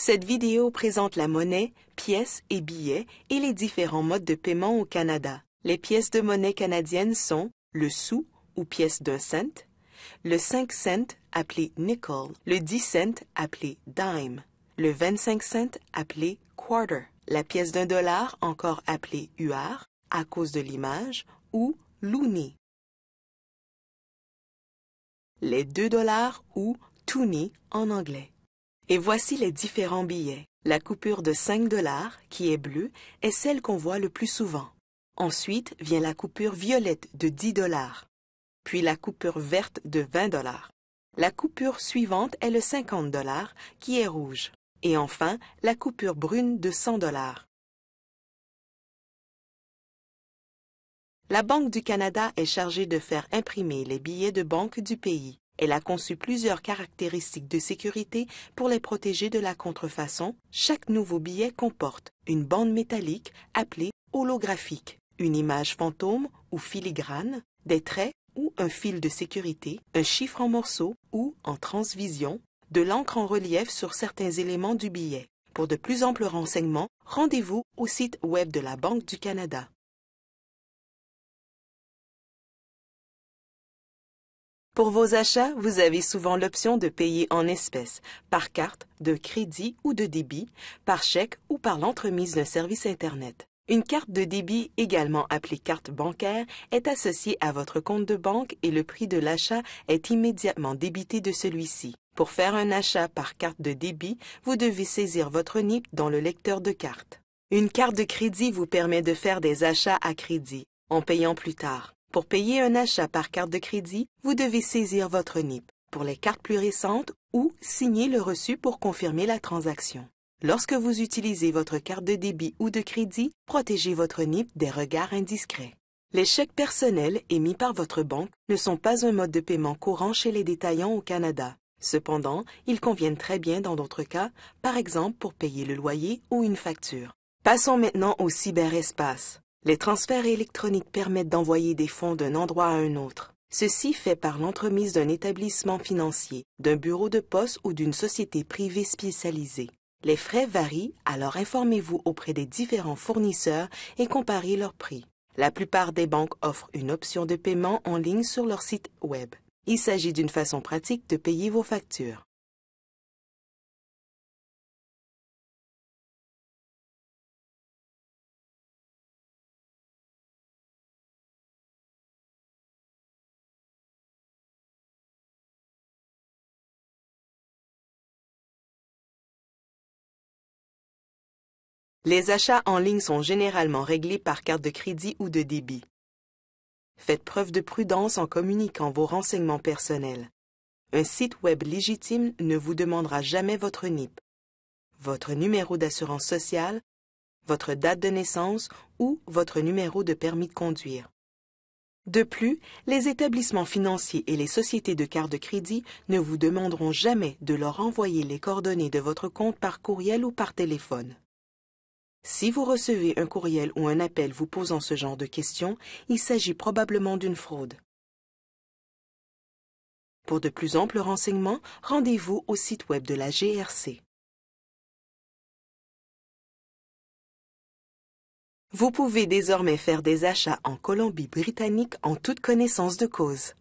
Cette vidéo présente la monnaie, pièces et billets et les différents modes de paiement au Canada. Les pièces de monnaie canadienne sont le sou ou pièce d'un cent, le 5 cents appelé nickel, le 10 cents appelé dime, le 25 cents appelé quarter, la pièce d'un dollar encore appelée UR à cause de l'image ou loonie, les 2 dollars ou toonie en anglais. Et voici les différents billets. La coupure de 5 $, qui est bleue, est celle qu'on voit le plus souvent. Ensuite vient la coupure violette de 10 $, puis la coupure verte de 20 $. La coupure suivante est le 50 $, qui est rouge. Et enfin, la coupure brune de 100 $. La Banque du Canada est chargée de faire imprimer les billets de banque du pays. Elle a conçu plusieurs caractéristiques de sécurité pour les protéger de la contrefaçon. Chaque nouveau billet comporte une bande métallique appelée holographique, une image fantôme ou filigrane, des traits ou un fil de sécurité, un chiffre en morceaux ou en transvision, de l'encre en relief sur certains éléments du billet. Pour de plus amples renseignements, rendez-vous au site web de la Banque du Canada. Pour vos achats, vous avez souvent l'option de payer en espèces, par carte, de crédit ou de débit, par chèque ou par l'entremise d'un service Internet. Une carte de débit, également appelée carte bancaire, est associée à votre compte de banque et le prix de l'achat est immédiatement débité de celui-ci. Pour faire un achat par carte de débit, vous devez saisir votre NIP dans le lecteur de carte. Une carte de crédit vous permet de faire des achats à crédit, en payant plus tard. Pour payer un achat par carte de crédit, vous devez saisir votre NIP pour les cartes plus récentes ou signer le reçu pour confirmer la transaction. Lorsque vous utilisez votre carte de débit ou de crédit, protégez votre NIP des regards indiscrets. Les chèques personnels émis par votre banque ne sont pas un mode de paiement courant chez les détaillants au Canada. Cependant, ils conviennent très bien dans d'autres cas, par exemple pour payer le loyer ou une facture. Passons maintenant au cyberespace. Les transferts électroniques permettent d'envoyer des fonds d'un endroit à un autre. Ceci fait par l'entremise d'un établissement financier, d'un bureau de poste ou d'une société privée spécialisée. Les frais varient, alors informez-vous auprès des différents fournisseurs et comparez leurs prix. La plupart des banques offrent une option de paiement en ligne sur leur site web. Il s'agit d'une façon pratique de payer vos factures. Les achats en ligne sont généralement réglés par carte de crédit ou de débit. Faites preuve de prudence en communiquant vos renseignements personnels. Un site web légitime ne vous demandera jamais votre NIP, votre numéro d'assurance sociale, votre date de naissance ou votre numéro de permis de conduire. De plus, les établissements financiers et les sociétés de cartes de crédit ne vous demanderont jamais de leur envoyer les coordonnées de votre compte par courriel ou par téléphone. Si vous recevez un courriel ou un appel vous posant ce genre de questions, il s'agit probablement d'une fraude. Pour de plus amples renseignements, rendez-vous au site web de la GRC. Vous pouvez désormais faire des achats en Colombie-Britannique en toute connaissance de cause.